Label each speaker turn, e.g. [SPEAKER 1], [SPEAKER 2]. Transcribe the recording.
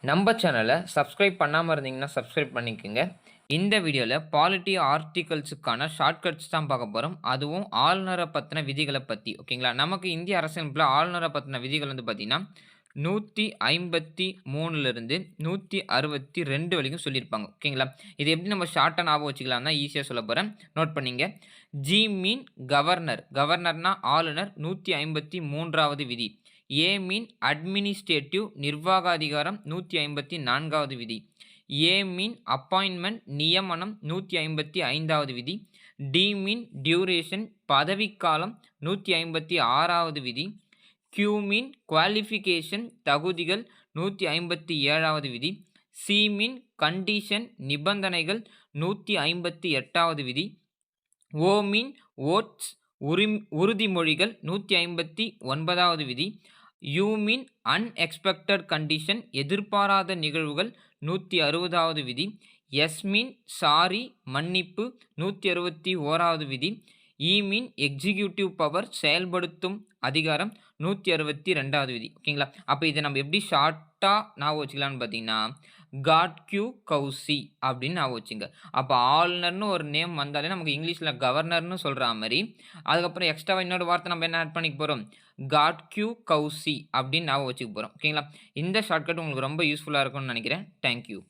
[SPEAKER 1] நம்ம சேனலை சப்ஸ்கிரைப் பண்ணாமல் இருந்தீங்கன்னா சப்ஸ்கிரைப் பண்ணிக்கோங்க. இந்த வீடியோவில் பாலிட்டி ஆர்டிகல்ஸுக்கான ஷார்ட்கட்ஸ் தான் பார்க்க போகிறோம். அதுவும் ஆளுநரை பற்றின விதிகளை பற்றி. ஓகேங்களா? நமக்கு இந்திய அரசியலமைப்பில் ஆளுநரை பற்றின விதிகள் வந்து பார்த்தீங்கன்னா 153லிருந்து 162 வரைக்கும் சொல்லியிருப்பாங்க. ஓகேங்களா? இது எப்படி நம்ம ஷார்ட்டாக ஞாபகம் வச்சுக்கலாம் தான் ஈஸியாக சொல்ல போகிறேன். நோட் பண்ணிங்க. ஜி மீன் கவர்னர். கவர்னர்னா ஆளுநர். 153வது விதி. ஏ மீன் அட்மினிஸ்ட்ரேட்டிவ் நிர்வாக அதிகாரம் 154வது விதி. ஏ மீன் அப்பாயின்மெண்ட் நியமனம் 155வது விதி. டி மீன் டியூரேஷன் பதவிக்காலம் 156வது விதி. கியூ மீன் குவாலிஃபிகேஷன் தகுதிகள் 157வது விதி. சி மீன் கண்டிஷன் நிபந்தனைகள் 158வது விதி. ஓ மீன் ஓட்ஸ் உறுதிமொழிகள் 159வது விதி. யூ மீன் அன்எக்ஸ்பெக்டட் கண்டிஷன் எதிர்பாராத நிகழ்வுகள் 160வது விதி. எஸ் மீன் சாரி மன்னிப்பு 161வது விதி. இ மீன் எக்ஸிக்யூட்டிவ் பவர் செயல்படுத்தும் அதிகாரம் 162வது விதி. ஓகேங்களா? அப்போ இதை நம்ம எப்படி ஷார்ட்டாக ஞாபகம் வச்சுக்கலான்னு பார்த்தீங்கன்னா காட் கியூ கௌசி அப்படின்னு ஞாபகம் வச்சுங்க. அப்போ ஆளுநர்னு ஒரு நேம் வந்தாலே நமக்கு இங்கிலீஷில் கவர்னர்னு சொல்கிற மாதிரி அதுக்கப்புறம் எக்ஸ்ட்ராவாக இன்னொரு வார்த்தை நம்ம என்ன ஆட் பண்ணிக்க போகிறோம், காட் கியூ கௌசி அப்படின்னு ஞாபகம் வச்சுக்க போகிறோம். ஓகேங்களா? இந்த ஷார்ட்கட் உங்களுக்கு ரொம்ப யூஸ்ஃபுல்லாக இருக்கும்னு நினைக்கிறேன். தேங்க்யூ.